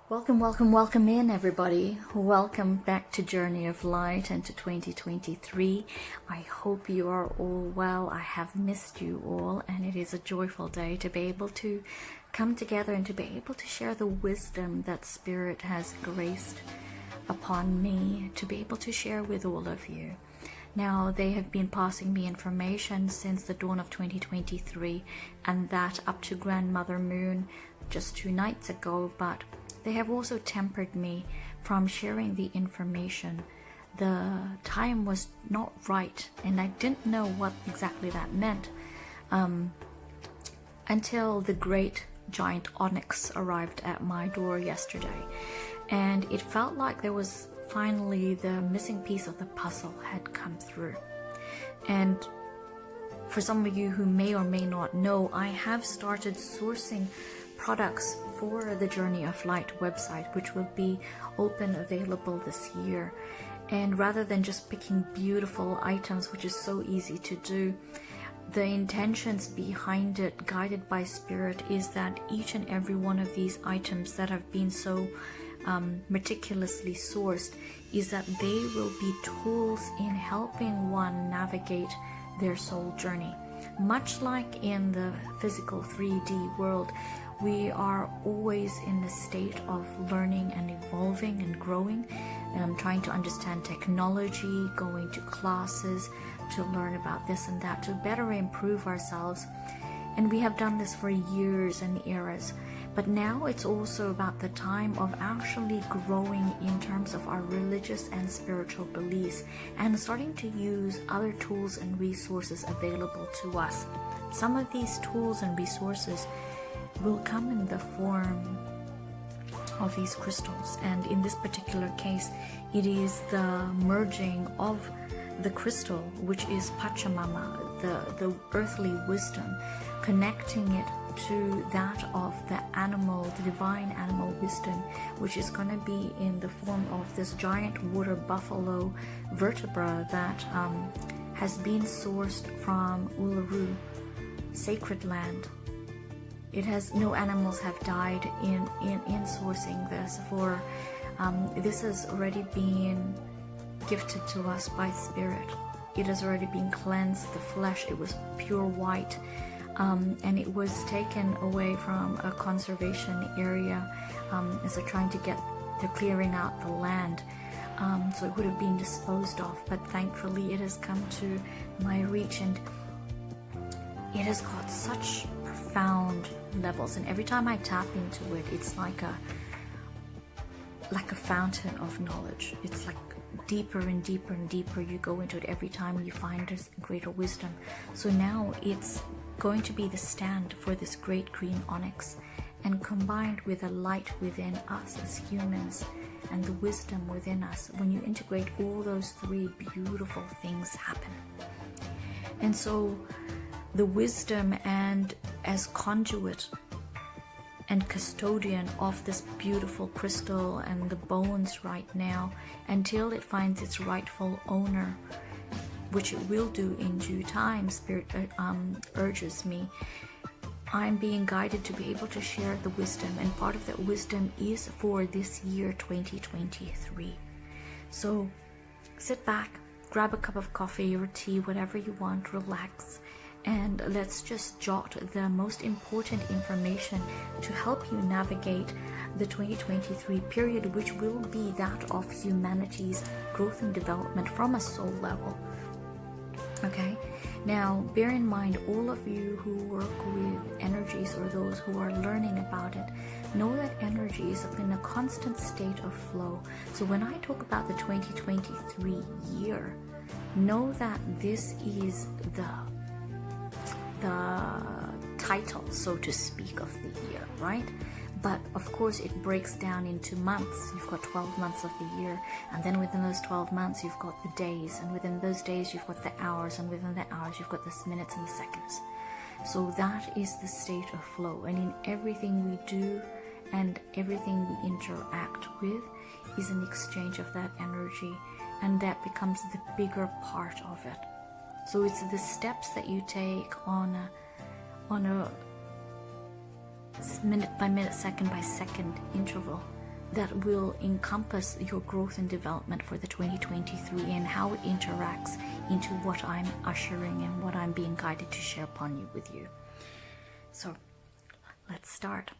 Welcome in everybody. Welcome back to Journey of Light and to 2023. I hope you are all well. I have missed you all, and it is a joyful day to be able to come together and to be able to share the wisdom that Spirit has graced upon me to be able to share with all of you. Now, they have been passing me information since the dawn of 2023, and that up to Grandmother Moon just 2 nights ago, but they have also tempered me from sharing the information. The time was not right, and I didn't know what exactly that meant until the great giant onyx arrived at my door yesterday. And it felt like there was finally the missing piece of the puzzle had come through. And for some of you who may or may not know, I have started sourcing products for the Journey of Light website, which will be open available this year. And rather than just picking beautiful items, which is so easy to do, the intentions behind it, guided by Spirit, is that each and every one of these items that have been so meticulously sourced, is that they will be tools in helping one navigate their soul journey. Much like in the physical 3D world, we are always in a state of learning and evolving and growing, trying to understand technology, going to classes to learn about this and that, to better improve ourselves. And we have done this for years and eras. But now it's also about the time of actually growing in terms of our religious and spiritual beliefs and starting to use other tools and resources available to us. Some of these tools and resources will come in the form of these crystals, and in this particular case it is the merging of the crystal, which is Pachamama, the earthly wisdom, connecting it to that of the animal, the divine animal wisdom, which is going to be in the form of this giant water buffalo vertebra that has been sourced from Uluru, sacred land. It has no animals have died in sourcing this, for this has already been gifted to us by Spirit. It has already been cleansed, the flesh, it was pure white, and it was taken away from a conservation area as they're trying to they're clearing out the land, so it would have been disposed of, but thankfully it has come to my reach, and it has got such profound levels, and every time I tap into it, it's like a fountain of knowledge. It's like deeper and deeper and deeper you go into it. Every time you find there's greater wisdom. So now it's going to be the stand for this great green onyx, and combined with the light within us as humans and the wisdom within us, when you integrate all those 3 beautiful things happen. And so the wisdom, and as conduit and custodian of this beautiful crystal and the bones right now, until it finds its rightful owner, which it will do in due time, Spirit urges me, I'm being guided to be able to share the wisdom, and part of that wisdom is for this year 2023. So sit back, grab a cup of coffee or tea, whatever you want, relax, and let's just jot the most important information to help you navigate the 2023 period, which will be that of humanity's growth and development from a soul level. Okay, now bear in mind, all of you who work with energies, or those who are learning about it, know that energy is in a constant state of flow. So when I talk about the 2023 year, know that this is the title, so to speak, of the year, right? But of course it breaks down into months. You've got 12 months of the year, and then within those 12 months you've got the days, and within those days you've got the hours, and within the hours you've got the minutes and the seconds. So that is the state of flow, and in everything we do and everything we interact with is an exchange of that energy, and that becomes the bigger part of it. So it's the steps that you take on a minute by minute, second by second interval that will encompass your growth and development for the 2023 and how it interacts into what I'm ushering and what I'm being guided to share upon you with you. So let's start.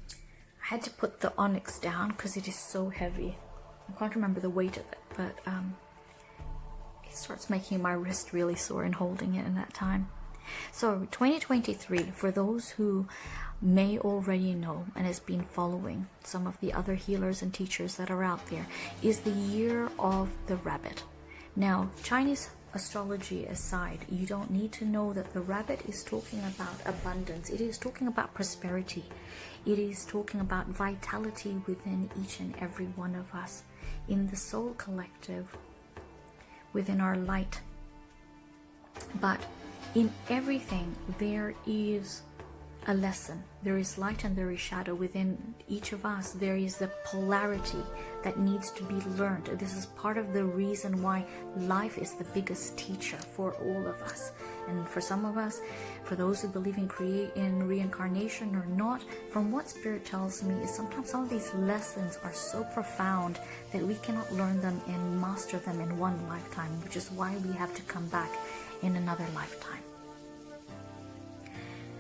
I had to put the onyx down because it is so heavy. I can't remember the weight of it, but it starts making my wrist really sore in holding it in that time. So 2023, for those who may already know and has been following some of the other healers and teachers that are out there, is the year of the rabbit. Now, Chinese astrology aside, you don't need to know that the rabbit is talking about abundance. It is talking about prosperity. It is talking about vitality within each and every one of us, in the soul collective, within our light. But in everything, there is a lesson. There is light and there is shadow within each of us. There is the polarity that needs to be learned. This is part of the reason why life is the biggest teacher for all of us. And for some of us, for those who believe in reincarnation or not, from what Spirit tells me is sometimes some of these lessons are so profound that we cannot learn them and master them in one lifetime, which is why we have to come back in another lifetime.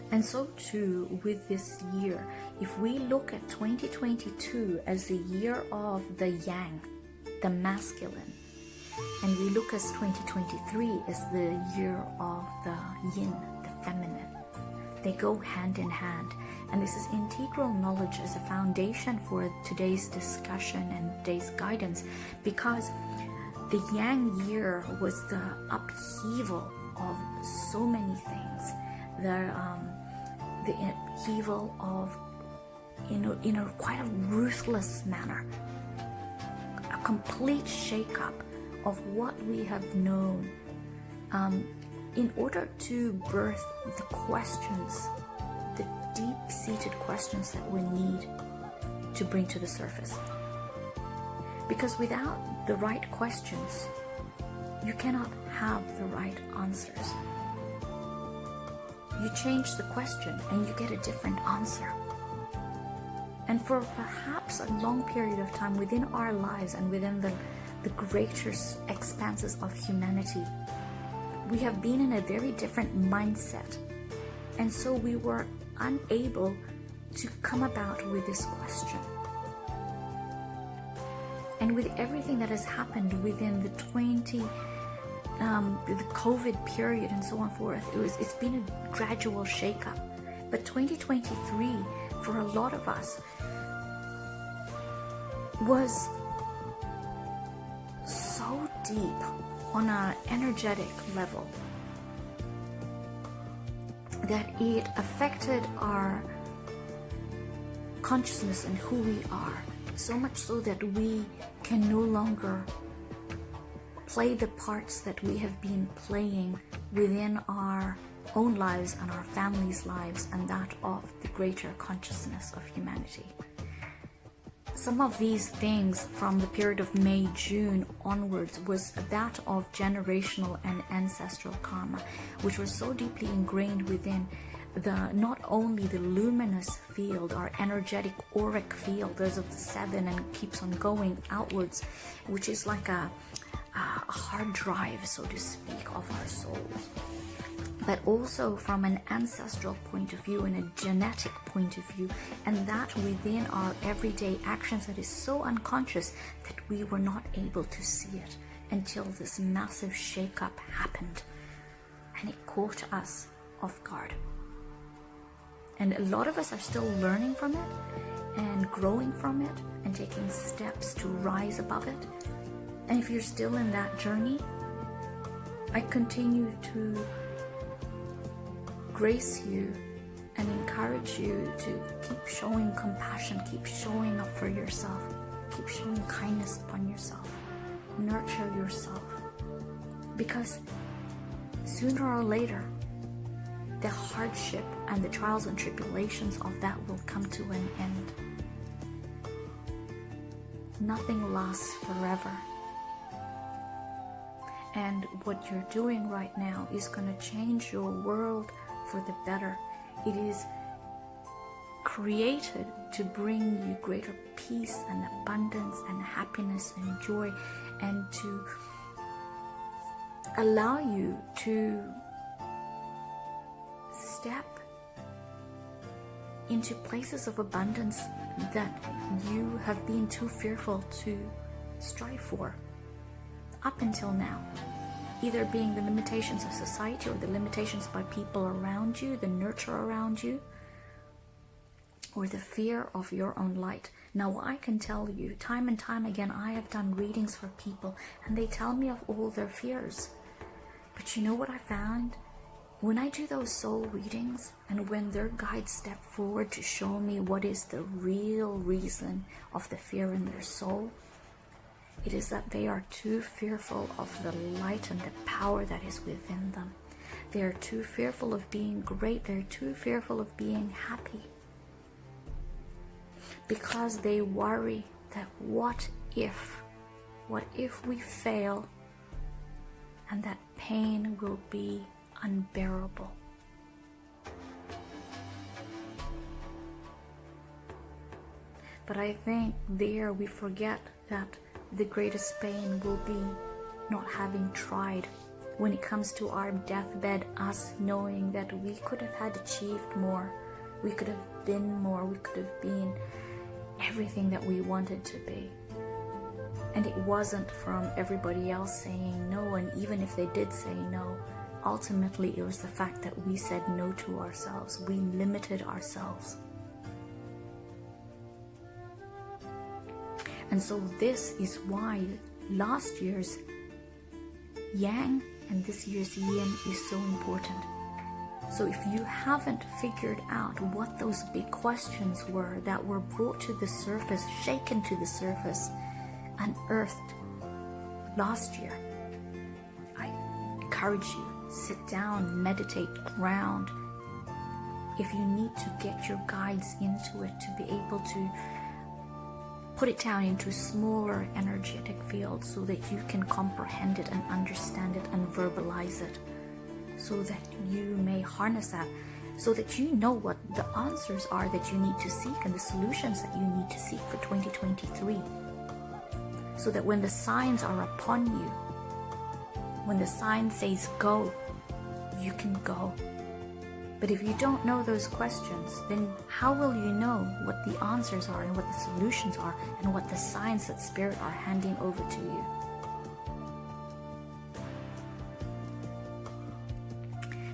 And so too with this year, if we look at 2022 as the year of the yang, the masculine, and we look at 2023 as the year of the yin, the feminine, they go hand in hand. And this is integral knowledge as a foundation for today's discussion and today's guidance, because the yang year was the upheaval of so many things. The upheaval of, in a quite a ruthless manner, a complete shake-up of what we have known, in order to birth the questions, the deep-seated questions that we need to bring to the surface. Because without the right questions, you cannot have the right answers. You change the question and you get a different answer. And for perhaps a long period of time within our lives and within the greater expanses of humanity, we have been in a very different mindset. And so we were unable to come about with this question. And with everything that has happened within the the COVID period and so on forth, it's been a gradual shake-up. But 2023, for a lot of us, was so deep on an energetic level that it affected our consciousness and who we are, so much so that we can no longer play the parts that we have been playing within our own lives and our families' lives and that of the greater consciousness of humanity. Some of these things from the period of May, June onwards was that of generational and ancestral karma, which was so deeply ingrained within not only the luminous field, our energetic auric field, there's of 7 and keeps on going outwards, which is like a hard drive, so to speak, of our souls, but also from an ancestral point of view and a genetic point of view, and that within our everyday actions that is so unconscious that we were not able to see it until this massive shake-up happened, and it caught us off guard. And a lot of us are still learning from it and growing from it and taking steps to rise above it. And if you're still in that journey, I continue to grace you and encourage you to keep showing compassion, keep showing up for yourself, keep showing kindness upon yourself, nurture yourself. Because sooner or later, the hardship and the trials and tribulations of that will come to an end. Nothing lasts forever. And what you're doing right now is going to change your world for the better. It is created to bring you greater peace and abundance and happiness and joy, and to allow you to step into places of abundance that you have been too fearful to strive for up until now, either being the limitations of society or the limitations by people around you, the nurture around you, or the fear of your own light. Now, I can tell you, time and time again, I have done readings for people and they tell me of all their fears. But you know what I found? When I do those soul readings, and when their guides step forward to show me what is the real reason of the fear in their soul, it is that they are too fearful of the light and the power that is within them. They are too fearful of being great. They're too fearful of being happy. Because they worry that what if we fail, and that pain will be unbearable. But I think there we forget that the greatest pain will be not having tried. When it comes to our deathbed, us knowing that we could have had achieved more, we could have been more, we could have been everything that we wanted to be. And it wasn't from everybody else saying no, and even if they did say no, ultimately it was the fact that we said no to ourselves. We limited ourselves. And so this is why last year's Yang and this year's Yin is so important. So if you haven't figured out what those big questions were that were brought to the surface, shaken to the surface, unearthed last year, I encourage you, sit down, meditate, ground. If you need to get your guides into it to be able to put it down into smaller energetic fields so that you can comprehend it and understand it and verbalize it, so that you may harness that, so that you know what the answers are that you need to seek and the solutions that you need to seek for 2023. So that when the signs are upon you, when the sign says go, you can go. But if you don't know those questions, then how will you know what the answers are and what the solutions are and what the signs that Spirit are handing over to you?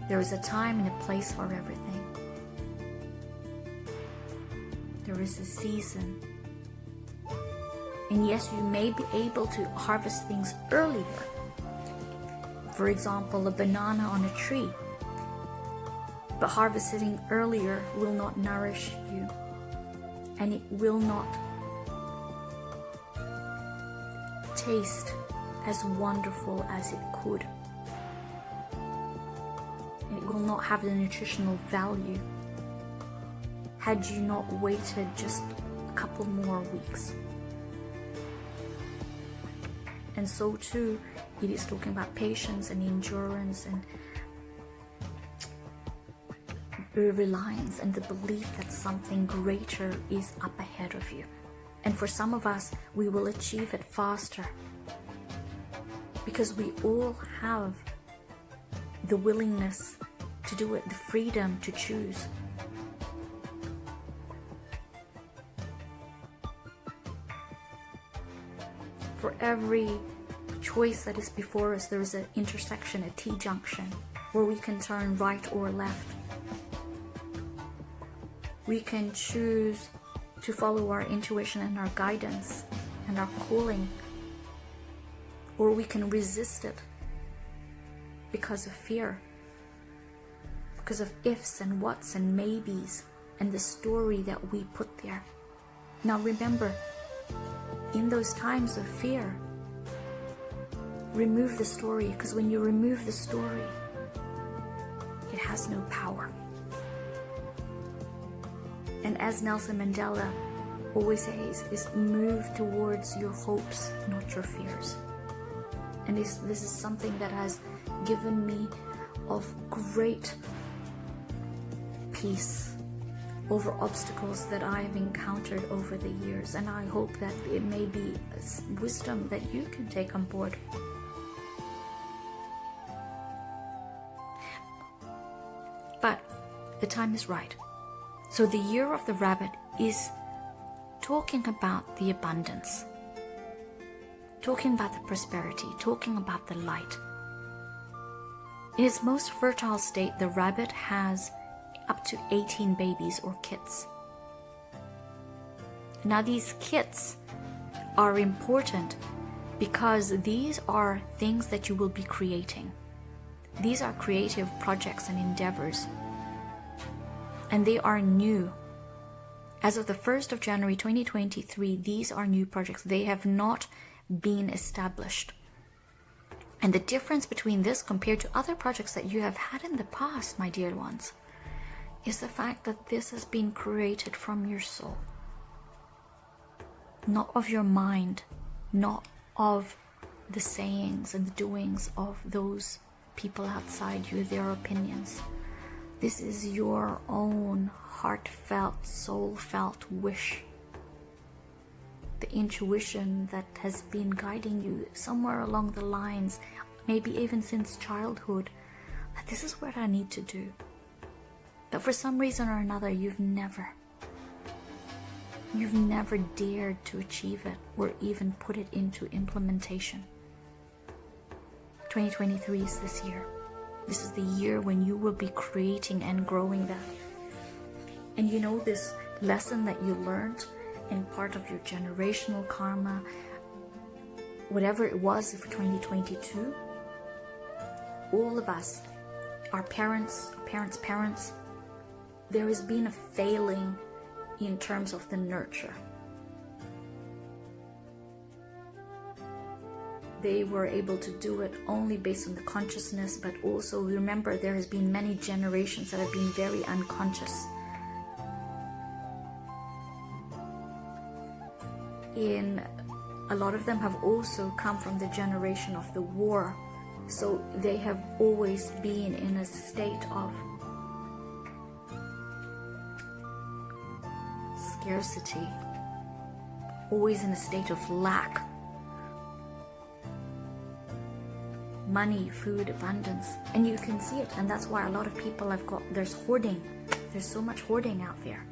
There is a time and a place for everything. There is a season. And yes, you may be able to harvest things earlier. For example, a banana on a tree. But harvesting earlier will not nourish you, and it will not taste as wonderful as it could. And it will not have the nutritional value had you not waited just a couple more weeks. And so too, it is talking about patience and endurance and reliance and the belief that something greater is up ahead of you. And for some of us, we will achieve it faster because we all have the willingness to do it, the freedom to choose. For every choice that is before us, there is an intersection, a T-junction, where we can turn right or left. We can choose to follow our intuition and our guidance and our calling, or we can resist it because of fear, because of ifs and whats and maybes and the story that we put there. Now remember, in those times of fear, remove the story, because when you remove the story, it has no power. And as Nelson Mandela always says, is move towards your hopes, not your fears. And this is something that has given me of great peace, over obstacles that I've encountered over the years, and I hope that it may be wisdom that you can take on board. But the time is right. So the year of the rabbit is talking about the abundance, talking about the prosperity, talking about the light. In its most fertile state, the rabbit has up to 18 babies or kits. Now these kits are important because these are things that you will be creating. These are creative projects and endeavors, and they are new. As of the 1st of January 2023, these are new projects. They have not been established. And the difference between this compared to other projects that you have had in the past, my dear ones, is the fact that this has been created from your soul. Not of your mind, not of the sayings and the doings of those people outside you, their opinions. This is your own heartfelt, soul-felt wish. The intuition that has been guiding you somewhere along the lines, maybe even since childhood, that this is what I need to do. But for some reason or another, you've never dared to achieve it or even put it into implementation. 2023 is this year. This is the year when you will be creating and growing that. And you know, this lesson that you learned in part of your generational karma, whatever it was for 2022, all of us, our parents, there has been a failing in terms of the nurture. They were able to do it only based on the consciousness, but also remember there has been many generations that have been very unconscious. A lot of them have also come from the generation of the war, so they have always been in a state of scarcity, always in a state of lack. Money, food, abundance, and you can see it, and that's why a lot of people there's hoarding. There's so much hoarding out there.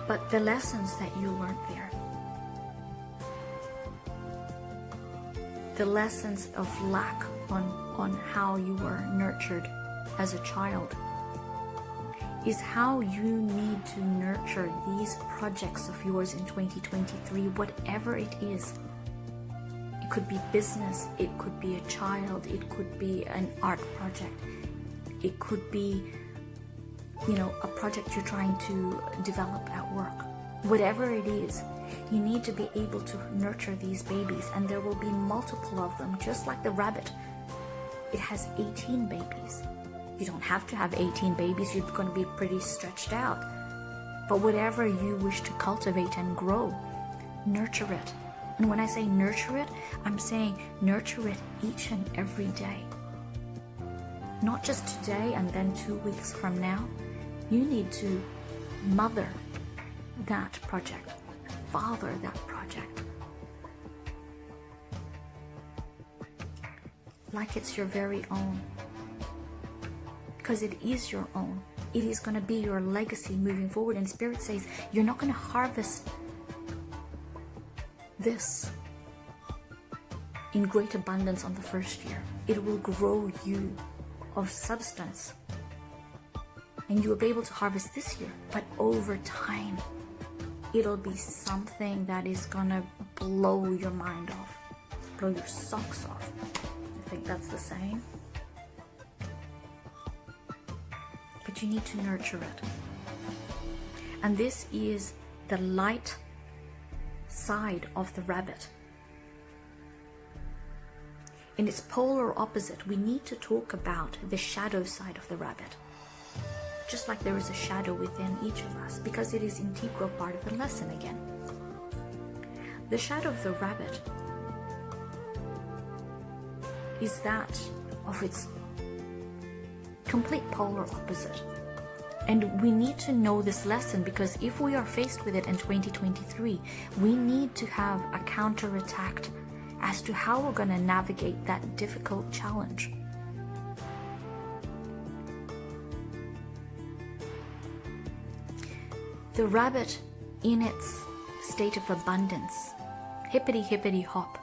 But the lessons that you learned there, the lessons of lack on how you were nurtured as a child, is how you need to nurture these projects of yours in 2023, whatever it is. It could be business, it could be a child, it could be an art project, it could be, a project you're trying to develop at work. Whatever it is, you need to be able to nurture these babies, and there will be multiple of them, just like the rabbit. It has 18 babies. You don't have to have 18 babies, you're going to be pretty stretched out. But whatever you wish to cultivate and grow, nurture it. And when I say nurture it, I'm saying nurture it each and every day. Not just today and then 2 weeks from now. You need to mother that project, father that project, like it's your very own. Because it is your own. It is going to be your legacy moving forward. And Spirit says you're not going to harvest this in great abundance on the first year. It will grow you of substance. And you will be able to harvest this year. But over time, it'll be something that is going to blow your mind off. Blow your socks off. I think that's the saying. But you need to nurture it. And this is the light side of the rabbit. In its polar opposite, we need to talk about the shadow side of the rabbit. Just like there is a shadow within each of us, because it is an integral part of the lesson again. The shadow of the rabbit is that of its complete polar opposite. And we need to know this lesson, because if we are faced with it in 2023, we need to have a counterattack as to how we're going to navigate that difficult challenge. The rabbit in its state of abundance, hippity hippity hop,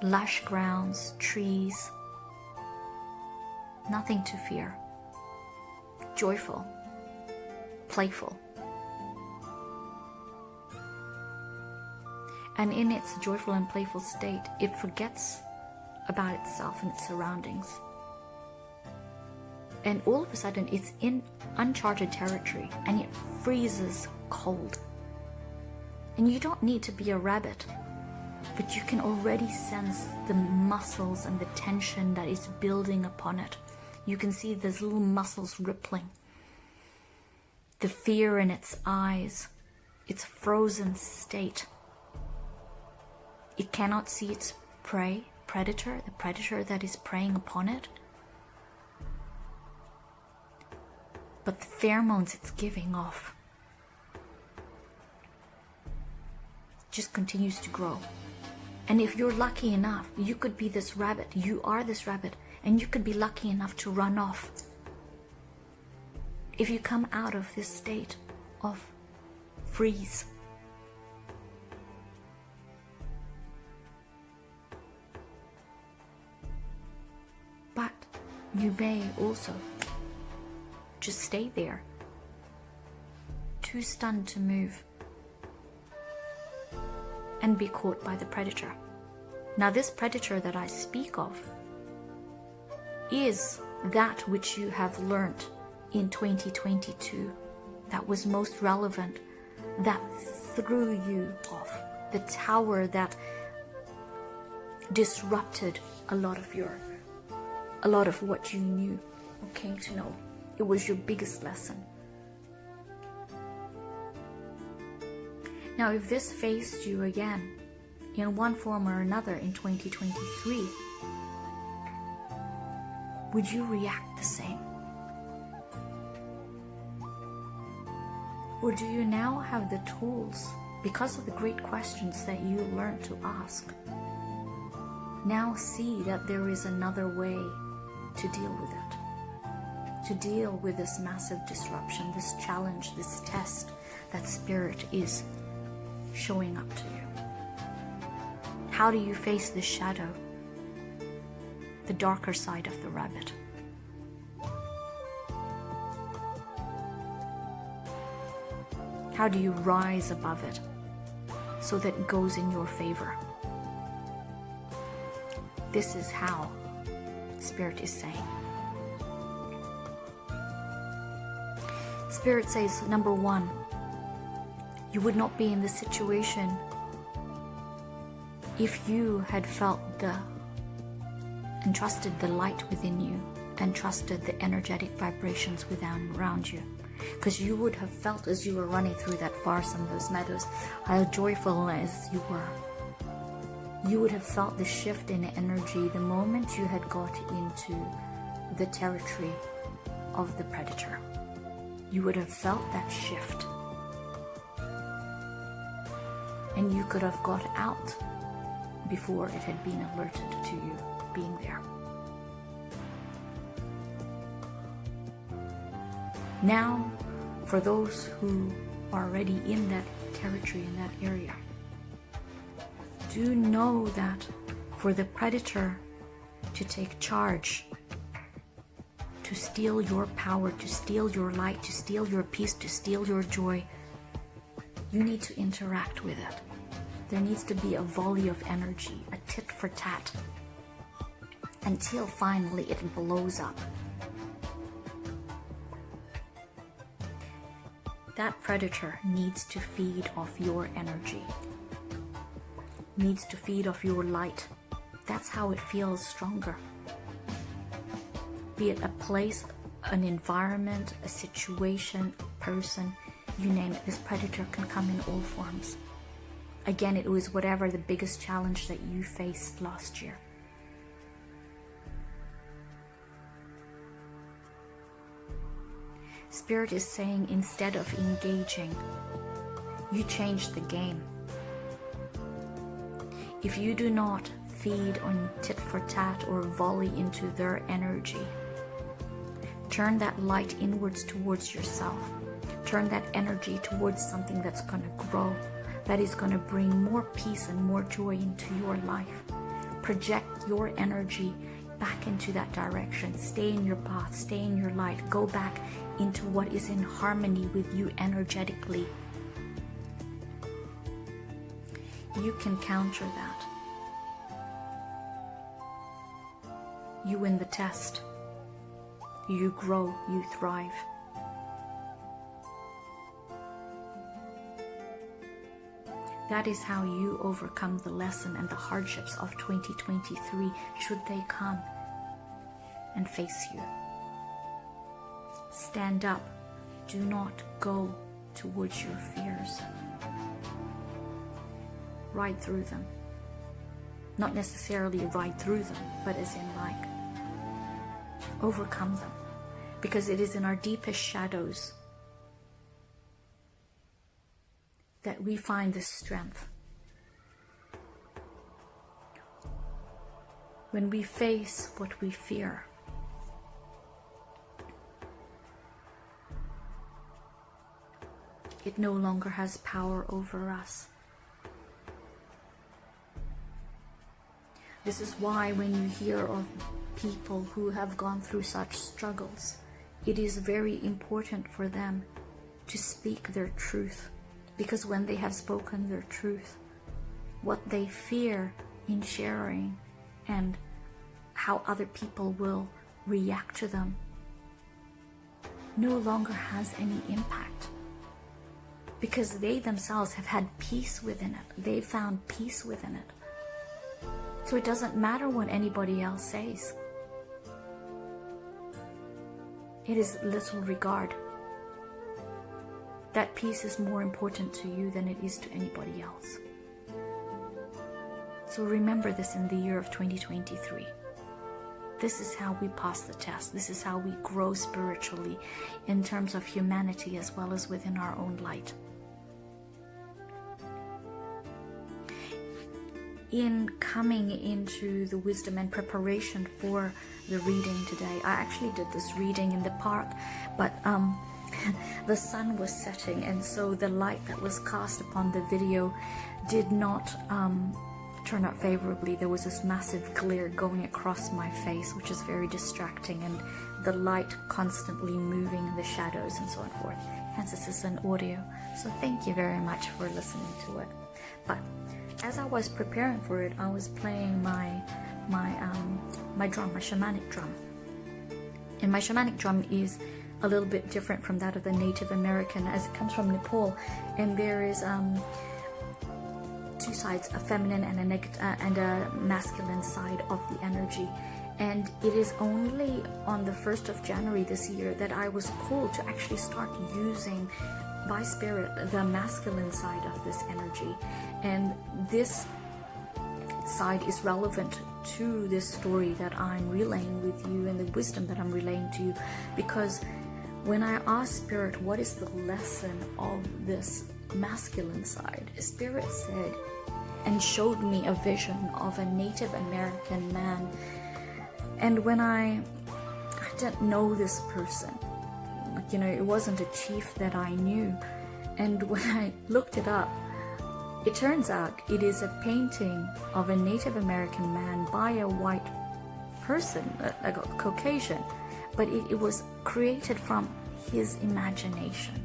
lush grounds, trees, nothing to fear, joyful, playful. And in its joyful and playful state, it forgets about itself and its surroundings. And all of a sudden, it's in uncharted territory and it freezes cold. And you don't need to be a rabbit, but you can already sense the muscles and the tension that is building upon it. You can see those little muscles rippling. The fear in its eyes, its frozen state. It cannot see its prey, predator, the predator that is preying upon it. But the pheromones it's giving off just continues to grow. And if you're lucky enough, you could be this rabbit. You are this rabbit, and you could be lucky enough to run off. If you come out of this state of freeze. But you may also just stay there, too stunned to move, and be caught by the predator. Now, this predator that I speak of is that which you have learnt in 2022 that was most relevant, that threw you off, the tower that disrupted a lot of what you knew or came to know. It was your biggest lesson. Now, if this faced you again in one form or another in 2023, would you react the same? Or do you now have the tools, because of the great questions that you learned to ask, now see that there is another way to deal with it, to deal with this massive disruption, this challenge, this test that Spirit is showing up to you? How do you face the shadow, the darker side of the rabbit? How do you rise above it so that it goes in your favor? This is how Spirit is saying. Spirit says, number one, you would not be in this situation if you had felt and trusted the light within you and trusted the energetic vibrations around you. Because you would have felt as you were running through that forest and those meadows, how joyful as you were. You would have felt the shift in energy the moment you had got into the territory of the predator. You would have felt that shift. And you could have got out before it had been alerted to you being there. Now, for those who are already in that territory, in that area, do know that for the predator to take charge, to steal your power, to steal your light, to steal your peace, to steal your joy, you need to interact with it. There needs to be a volley of energy, a tit for tat, until finally it blows up. That predator needs to feed off your energy, needs to feed off your light. That's how it feels stronger. Be it a place, an environment, a situation, a person, you name it, this predator can come in all forms. Again, it was whatever the biggest challenge that you faced last year. Spirit is saying, instead of engaging, you change the game. If you do not feed on tit for tat or volley into their energy, turn that light inwards towards yourself. Turn that energy towards something that's going to grow, that is going to bring more peace and more joy into your life. Project your energy back into that direction. Stay in your path, stay in your light. Go back into what is in harmony with you energetically. You can counter that. You win the test. You grow, you thrive. That is how you overcome the lesson and the hardships of 2023, should they come and face you. Stand up. Do not go towards your fears. Ride through them. Not necessarily ride through them, but as in like overcome them. Because it is in our deepest shadows that we find this strength. When we face what we fear, it no longer has power over us. This is why when you hear of people who have gone through such struggles, it is very important for them to speak their truth. Because when they have spoken their truth, what they fear in sharing and how other people will react to them no longer has any impact. Because they themselves have had peace within it. They found peace within it. So it doesn't matter what anybody else says. It is little regard. That peace is more important to you than it is to anybody else. So remember this in the year of 2023. This is how we pass the test. This is how we grow spiritually in terms of humanity as well as within our own light. In coming into the wisdom and preparation for the reading today, I actually did this reading in the park, but the sun was setting, and so the light that was cast upon the video did not turn out favorably. There was this massive glare going across my face, which is very distracting, and the light constantly moving the shadows and so on forth. Hence this is an audio, so thank you very much for listening to it. But as I was preparing for it, I was playing my drum, my shamanic drum. And my shamanic drum is a little bit different from that of the Native American, as it comes from Nepal, and there is two sides, a feminine and a masculine side of the energy. And it is only on the 1st of January this year that I was called to actually start using by spirit the masculine side of this energy. And this side is relevant to this story that I'm relaying with you and the wisdom that I'm relaying to you, because when I asked Spirit, what is the lesson of this masculine side, Spirit said and showed me a vision of a Native American man. And when I didn't know this person, like, you know, it wasn't a chief that I knew. And when I looked it up, it turns out it is a painting of a Native American man by a white person, a Caucasian, but it was created from his imagination.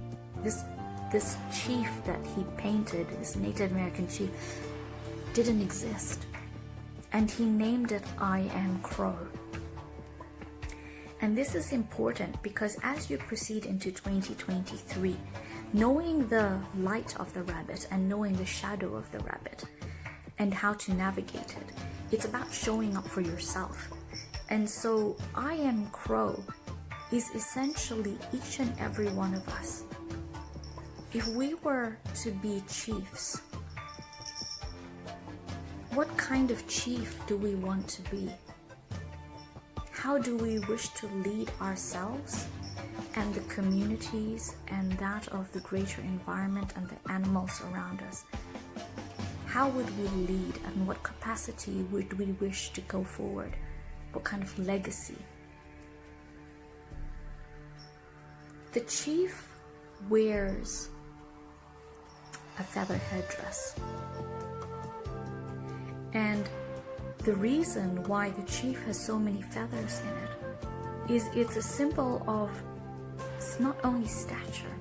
This chief that he painted, this Native American chief, didn't exist, and he named it 𝐼𝐿𝐿. And this is important because as you proceed into 2023, knowing the light of the rabbit and knowing the shadow of the rabbit and how to navigate it, it's about showing up for yourself. And so 𝐼𝐿𝐿 is essentially each and every one of us. If we were to be chiefs, what kind of chief do we want to be? How do we wish to lead ourselves? and the communities and that of the greater environment and the animals around us, how would we lead, and what capacity would we wish to go forward? What kind of legacy? The chief wears a feather headdress. And the reason why the chief has so many feathers in it is it's a symbol of, it's not only stature,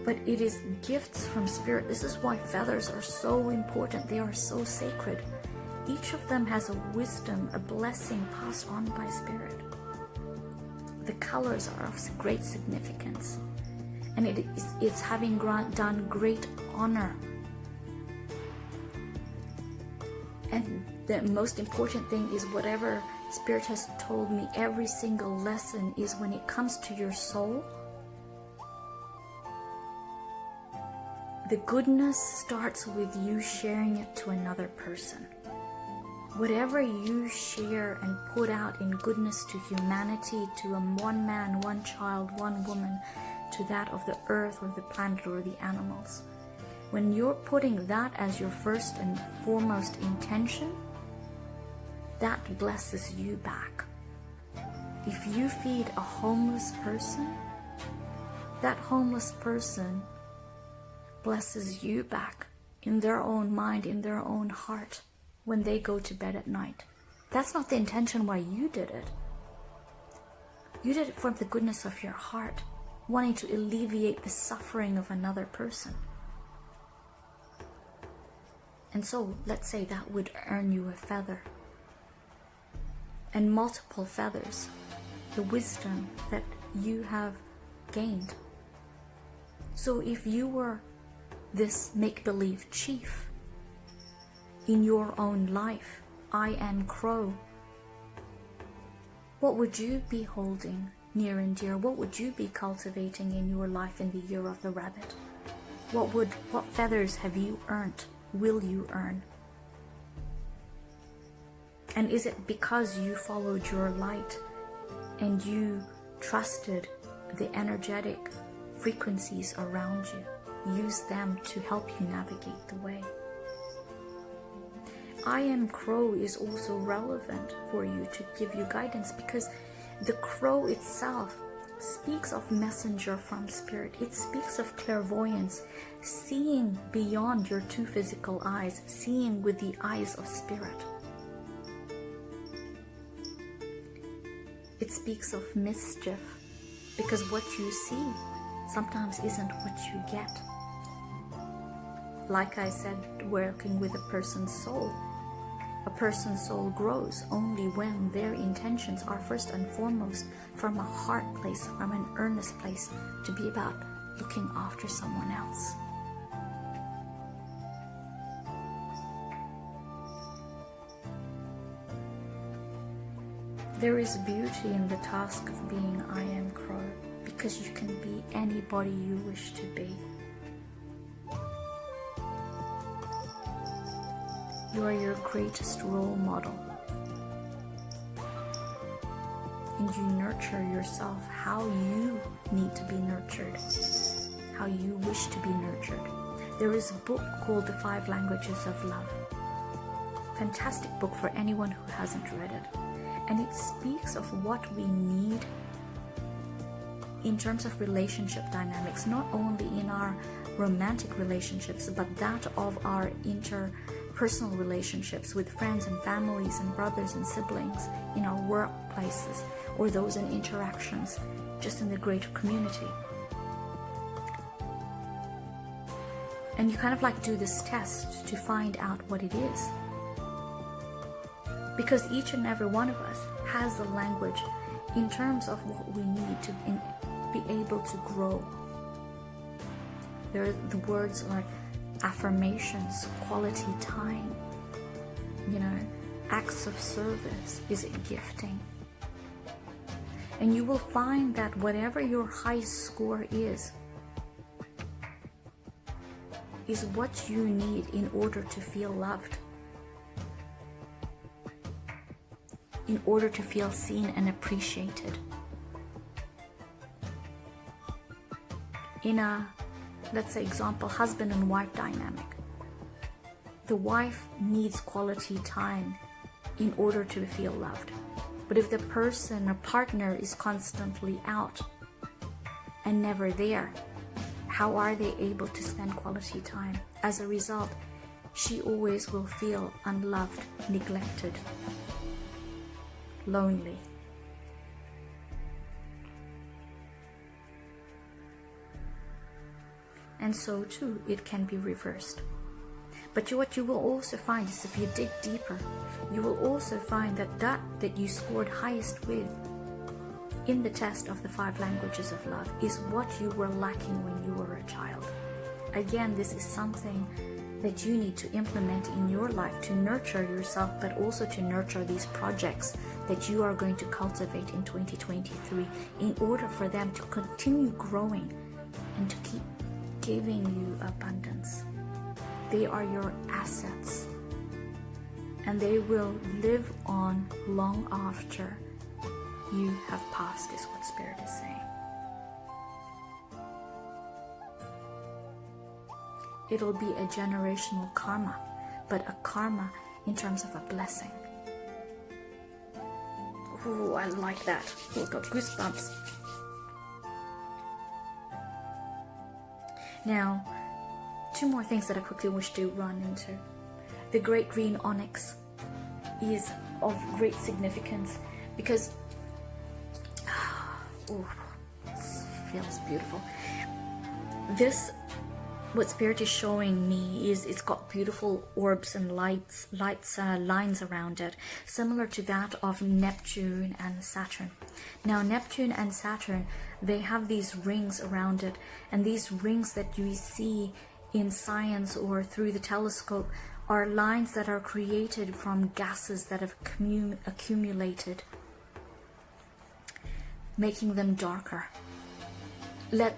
but it is gifts from spirit. This is why feathers are so important. They are so sacred. Each of them has a wisdom, a blessing passed on by spirit. The colors are of great significance, and it's having done great honor. And the most important thing is, whatever spirit has told me, every single lesson is, when it comes to your soul, the goodness starts with you sharing it to another person. Whatever you share and put out in goodness to humanity, to one man, one child, one woman, to that of the earth or the planet or the animals, when you're putting that as your first and foremost intention, that blesses you back. If you feed a homeless person, that homeless person blesses you back in their own mind, in their own heart, when they go to bed at night. That's not the intention why you did it. You did it from the goodness of your heart, wanting to alleviate the suffering of another person. And so, let's say that would earn you a feather. And multiple feathers, the wisdom that you have gained. So if you were this make-believe chief in your own life, I am Crow, what would you be holding near and dear? What would you be cultivating in your life in the year of the rabbit? What feathers have you earned? Will you earn? And is it because you followed your light and you trusted the energetic frequencies around you? Use them to help you navigate the way. I am Crow is also relevant for you to give you guidance, because the crow itself speaks of messenger from spirit. It speaks of clairvoyance, seeing beyond your two physical eyes, seeing with the eyes of spirit. It speaks of mischief, because what you see sometimes isn't what you get. Like I said, working with a person's soul. A person's soul grows only when their intentions are first and foremost from a heart place, from an earnest place, to be about looking after someone else. There is beauty in the task of being I am Crow, because you can be anybody you wish to be. You are your greatest role model. And you nurture yourself how you need to be nurtured, how you wish to be nurtured. There is a book called The 5 Languages of Love. Fantastic book for anyone who hasn't read it. And it speaks of what we need in terms of relationship dynamics, not only in our romantic relationships, but that of our interpersonal relationships with friends and families and brothers and siblings, in our workplaces, or those in interactions just in the greater community. And you kind of like do this test to find out what it is. Because each and every one of us has a language in terms of what we need to be able to grow. There are the words like affirmations, quality time, acts of service, is it gifting? And you will find that whatever your highest score is what you need in order to feel loved, in order to feel seen and appreciated. in a, let's say example, husband and wife dynamic. The wife needs quality time in order to feel loved. But if the person or partner is constantly out and never there, how are they able to spend quality time? As a result, she always will feel unloved, neglected, lonely. And so too, it can be reversed. But what you will also find is, if you dig deeper, you will also find that you scored highest with in the test of the 5 languages of love is what you were lacking when you were a child. Again, this is something that you need to implement in your life to nurture yourself, but also to nurture these projects that you are going to cultivate in 2023 in order for them to continue growing and to keep giving you abundance. They are your assets, and they will live on long after you have passed, is what Spirit is saying. It'll be a generational karma, but a karma in terms of a blessing. Ooh, I like that. Ooh, got goosebumps. Now, 2 more things that I quickly wish to run into. The great green onyx is of great significance because this feels beautiful. This, what Spirit is showing me, is it's got beautiful orbs and lines around it, similar to that of Neptune and Saturn. Now, Neptune and Saturn, they have these rings around it, and these rings that you see in science or through the telescope are lines that are created from gases that have accumulated, making them darker. Let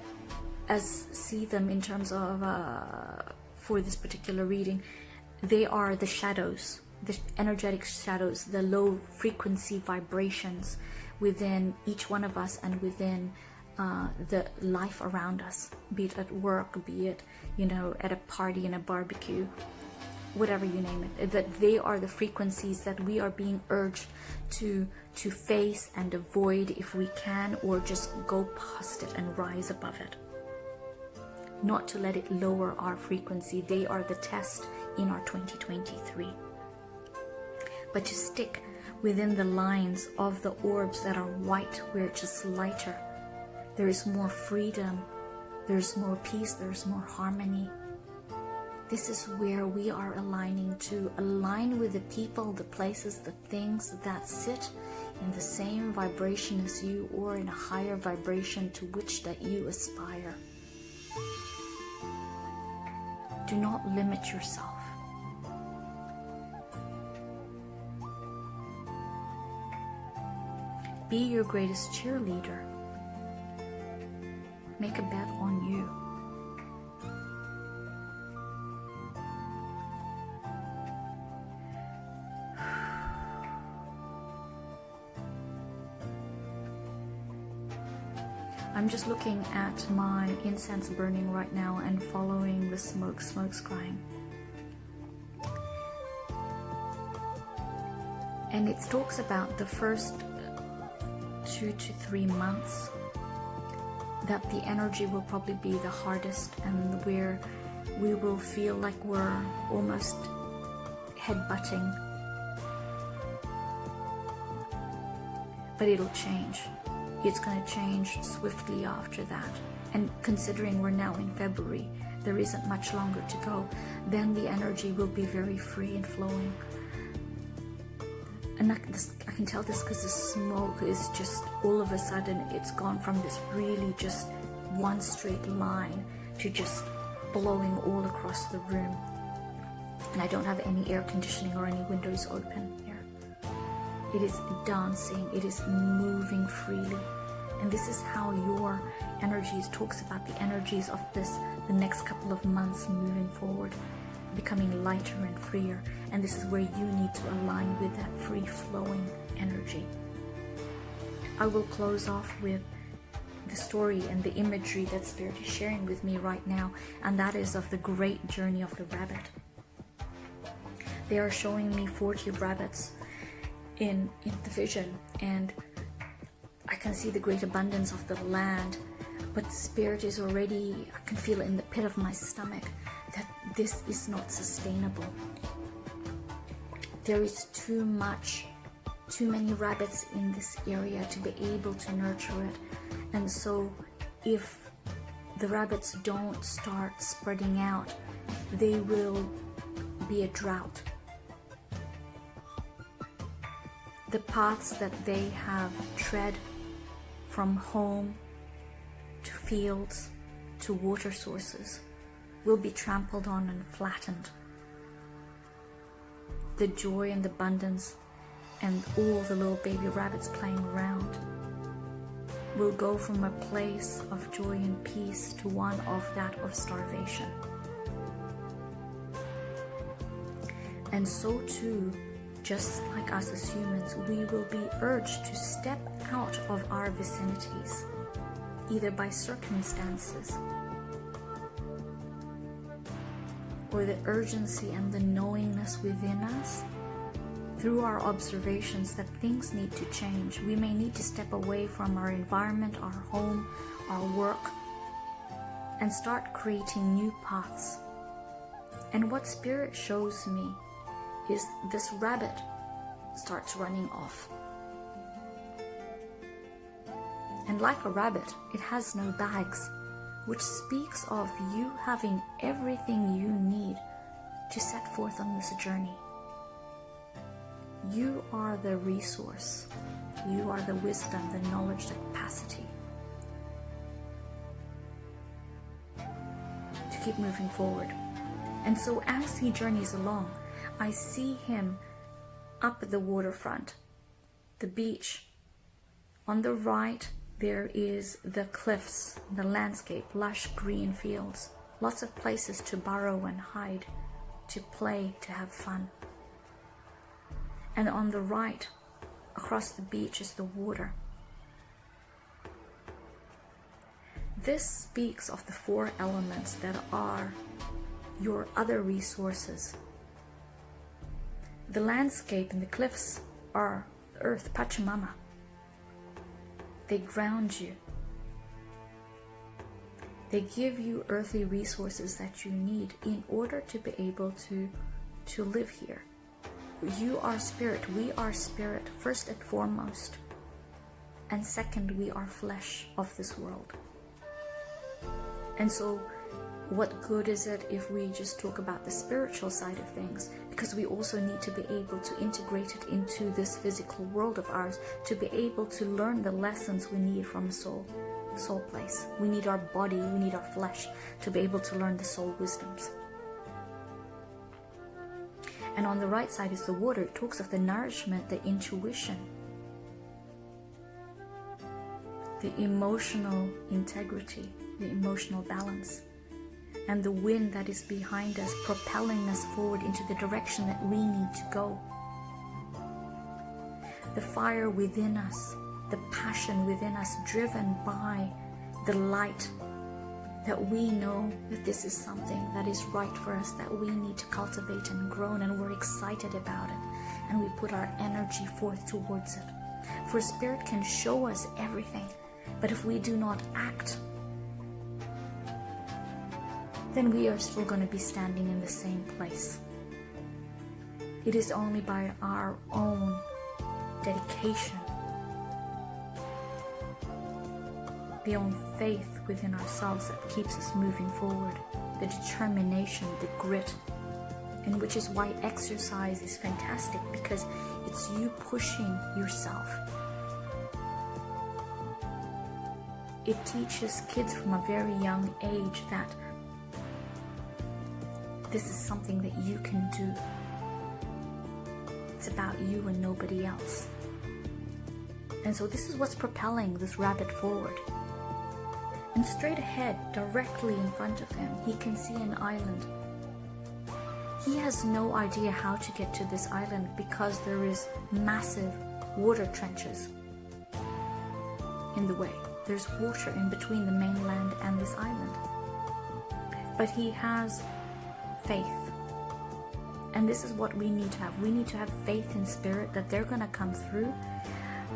us see them in terms of, for this particular reading, they are the shadows, the energetic shadows, the low frequency vibrations within each one of us and within the life around us, be it at work, be it, at a party, in a barbecue, whatever you name it, that they are the frequencies that we are being urged to face and avoid if we can, or just go past it and rise above it. Not to let it lower our frequency. They are the test in our 2023. But to stick within the lines of the orbs that are white, where it's just lighter. There is more freedom, there's more peace, there's more harmony. This is where we are aligning to align with the people, the places, the things that sit in the same vibration as you, or in a higher vibration to which that you aspire. Do not limit yourself. Be your greatest cheerleader. Make a bet on you. I'm just looking at my incense burning right now and following the smoke's crying. And it talks about the first 2 to 3 months that the energy will probably be the hardest, and where we will feel like we're almost headbutting. But it'll change. It's going to change swiftly after that. And considering we're now in February, there isn't much longer to go, then the energy will be very free and flowing. And I can tell this because the smoke is just, all of a sudden, it's gone from this really just one straight line to just blowing all across the room. And I don't have any air conditioning or any windows open here. It is dancing, it is moving freely. And this is how your energies, talks about the energies of the next couple of months moving forward, becoming lighter and freer. And this is where you need to align with that free flowing energy. I will close off with the story and the imagery that Spirit is sharing with me right now, and that is of the great journey of the rabbit. They are showing me 40 rabbits in the vision, and I can see the great abundance of the land, but Spirit is already, I can feel it in the pit of my stomach, that this is not sustainable. There is too many rabbits in this area to be able to nurture it. And so if the rabbits don't start spreading out, they will be a drought. The paths that they have tread from home to fields to water sources will be trampled on and flattened. The joy and abundance and all the little baby rabbits playing around will go from a place of joy and peace to one of that of starvation. And so too, just like us as humans, we will be urged to step out of our vicinities, either by circumstances or the urgency and the knowingness within us, through our observations that things need to change. We may need to step away from our environment, our home, our work, and start creating new paths. And what Spirit shows me is this rabbit starts running off. And like a rabbit, it has no bags, which speaks of you having everything you need to set forth on this journey. You are the resource. You are the wisdom, the knowledge, the capacity to keep moving forward. And so as he journeys along, I see him up at the waterfront, the beach. On the right, there is the cliffs, the landscape, lush green fields, lots of places to burrow and hide, to play, to have fun. And on the right, across the beach, is the water. This speaks of the 4 elements that are your other resources. The landscape and the cliffs are the earth, Pachamama. They ground you. They give you earthly resources that you need in order to be able to live here. You are spirit, we are spirit, first and foremost. And second, we are flesh of this world. And so, what good is it if we just talk about the spiritual side of things? Because we also need to be able to integrate it into this physical world of ours, to be able to learn the lessons we need from soul place. We need our body, we need our flesh to be able to learn the soul wisdoms. And on the right side is the water. It talks of the nourishment, the intuition, the emotional integrity, the emotional balance, and the wind that is behind us, propelling us forward into the direction that we need to go. The fire within us, the passion within us, driven by the light, that we know that this is something that is right for us, that we need to cultivate and grow, and we're excited about it, and we put our energy forth towards it. For Spirit can show us everything, but if we do not act, then we are still going to be standing in the same place. It is only by our own dedication, the own faith within ourselves that keeps us moving forward, the determination, the grit, and which is why exercise is fantastic, because it's you pushing yourself. It teaches kids from a very young age that this is something that you can do. It's about you and nobody else. And so this is what's propelling this rabbit forward. And straight ahead, directly in front of him, he can see an island. He has no idea how to get to this island because there is massive water trenches in the way. There's water in between the mainland and this island. But he has faith. And this is what we need to have. We need to have faith in spirit that they're going to come through,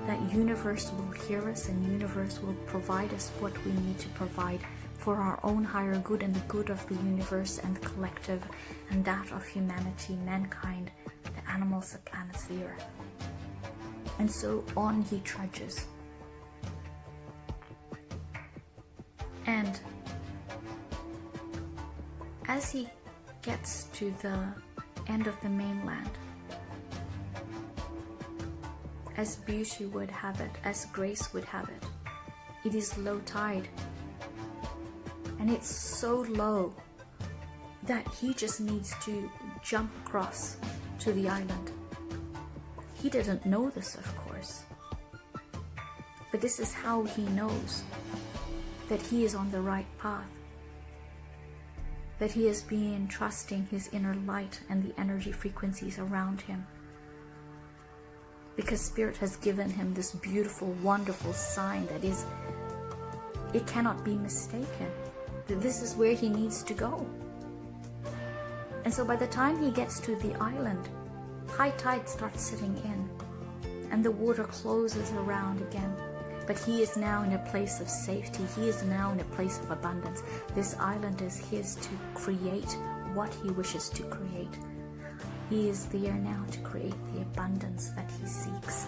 that universe will hear us, and universe will provide us what we need to provide for our own higher good and the good of the universe and the collective, and that of humanity, mankind, the animals, the planets, the earth. And so on he trudges. And as he gets to the end of the mainland, as beauty would have it, as grace would have it, it is low tide. And it's so low that he just needs to jump across to the island. He didn't know this, of course. But this is how he knows that he is on the right path. That he has been trusting his inner light and the energy frequencies around him. Because Spirit has given him this beautiful, wonderful sign that is, it cannot be mistaken. That this is where he needs to go. And so by the time he gets to the island, high tide starts setting in and the water closes around again. But he is now in a place of safety. He is now in a place of abundance. This island is his to create what he wishes to create. He is there now to create the abundance that he seeks.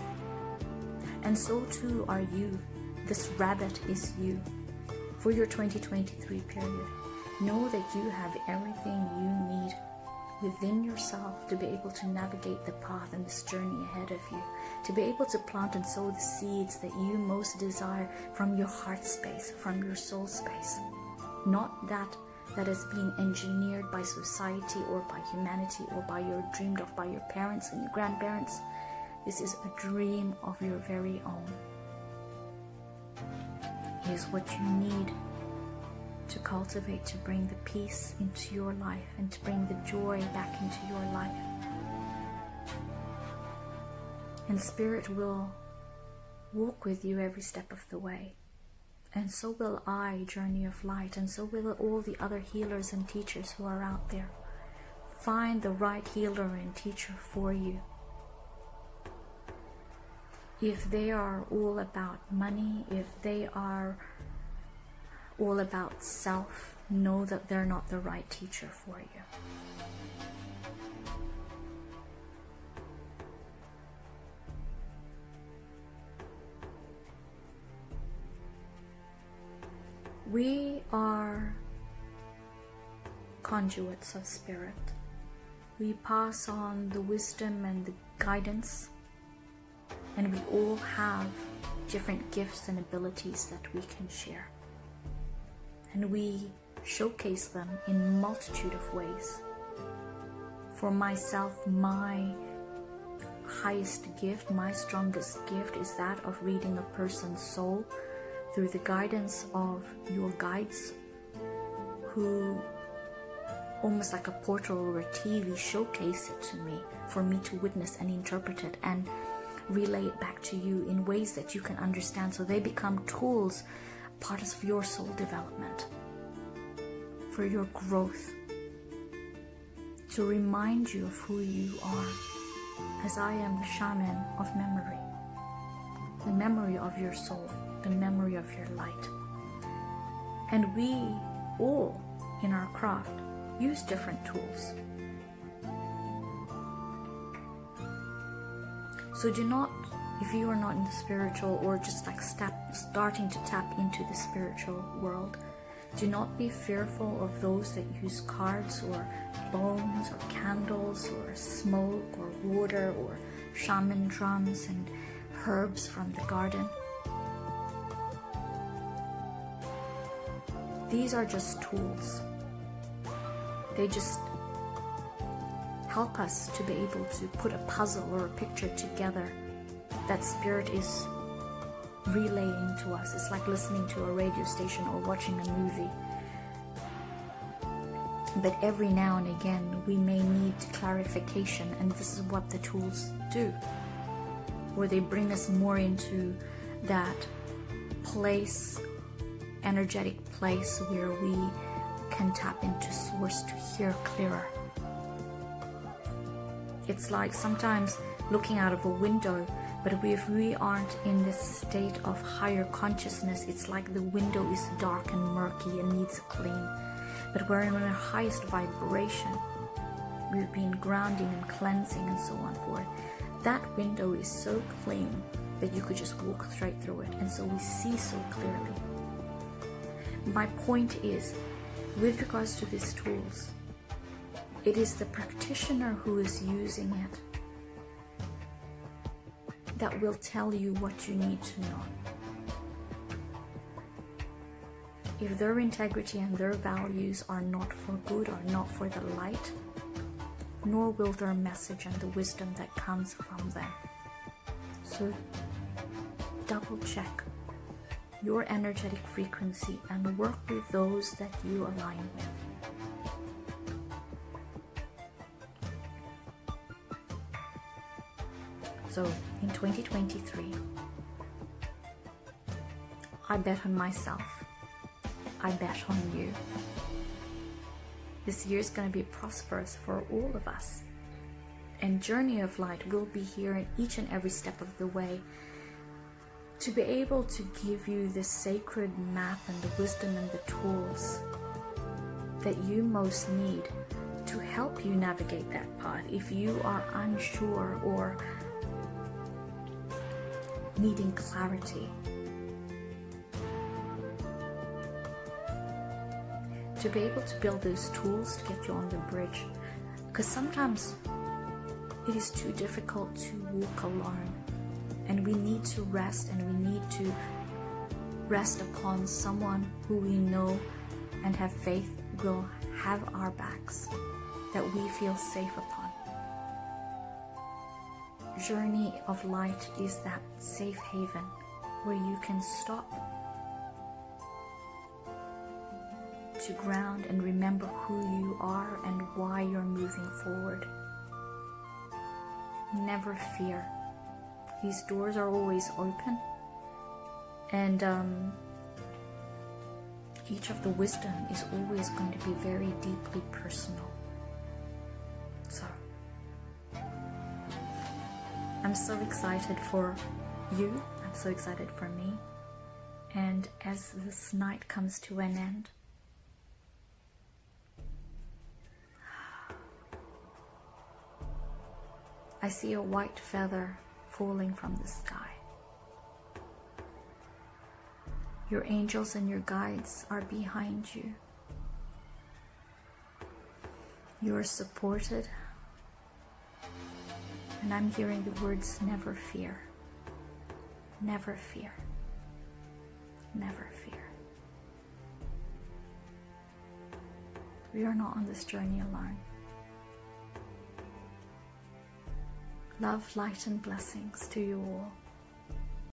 And so too are you. This rabbit is you. For your 2023 period, know that you have everything you need within yourself to be able to navigate the path and this journey ahead of you, to be able to plant and sow the seeds that you most desire from your heart space, from your soul space. Not that has been engineered by society or by humanity or by your dreamed of by your parents and your grandparents. This is a dream of your very own. It is what you need to cultivate, to bring the peace into your life and to bring the joy back into your life. And Spirit will walk with you every step of the way. And so will I, Journey of Light, and so will all the other healers and teachers who are out there. Find the right healer and teacher for you. If they are all about money, if they are all about self, know that they're not the right teacher for you. We are conduits of Spirit. We pass on the wisdom and the guidance, and we all have different gifts and abilities that we can share. And we showcase them in multitude of ways. For myself, my highest gift, my strongest gift is that of reading a person's soul through the guidance of your guides, who almost like a portal or a TV showcase it to me for me to witness and interpret it and relay it back to you in ways that you can understand, so they become tools, part of your soul development, for your growth, to remind you of who you are, as I am the shaman of memory, the memory of your soul, the memory of your light. And we all in our craft use different tools. So do not, if you are not in the spiritual or just like starting to tap into the spiritual world, do not be fearful of those that use cards or bones or candles or smoke or water or shaman drums and herbs from the garden. These are just tools. They just help us to be able to put a puzzle or a picture together that Spirit is relaying to us. It's like listening to a radio station or watching a movie. But every now and again we may need clarification, and this is what the tools do. Or they bring us more into that place, energetic place where we can tap into source to hear clearer. It's like sometimes looking out of a window, but if we aren't in this state of higher consciousness, it's like the window is dark and murky and needs a clean. But we're in our highest vibration. We've been grounding and cleansing and so on forth. That window is so clean that you could just walk straight through it, and so we see so clearly. My point is, with regards to these tools, it is the practitioner who is using it that will tell you what you need to know. If their integrity and their values are not for good or not for the light, nor will their message and the wisdom that comes from them. So double check your energetic frequency and work with those that you align with. So in 2023, I bet on myself. I bet on you. This year is going to be prosperous for all of us. And Journey of Light will be here in each and every step of the way to be able to give you the sacred map and the wisdom and the tools that you most need to help you navigate that path. If you are unsure or needing clarity, to be able to build those tools to get you on the bridge, because sometimes it is too difficult to walk alone, and we need to rest, and we need to rest upon someone who we know and have faith will have our backs, that we feel safe upon. Journey of Light is that safe haven where you can stop to ground and remember who you are and why you're moving forward. Never fear. These doors are always open, and each of the wisdom is always going to be very deeply personal. So I'm so excited for you. I'm so excited for me. And as this night comes to an end, I see a white feather falling from the sky. Your angels and your guides are behind you. You are supported. And I'm hearing the words, never fear. Never fear. Never fear. We are not on this journey alone. Love, light, and blessings to you all.